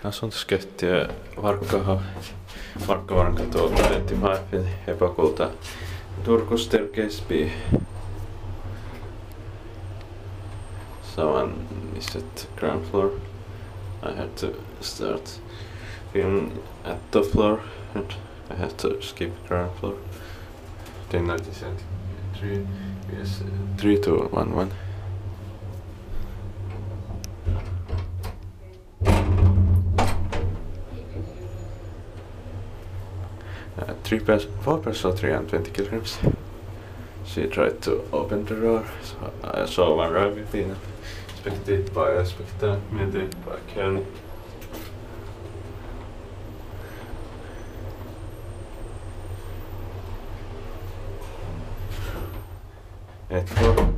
Kasvatuskeittiö Varkkavuorenkatu 25 Hepokulta Turku staircase B. Someone is at the ground floor. I have to start film at the floor and I have to skip ground floor. 1090 centimeters. Yes, 3211. 4 person 320 kilograms. She tried to open the door, so I saw one rifle being inspected by Inspector Mete by Kelly. Floor.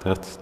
That's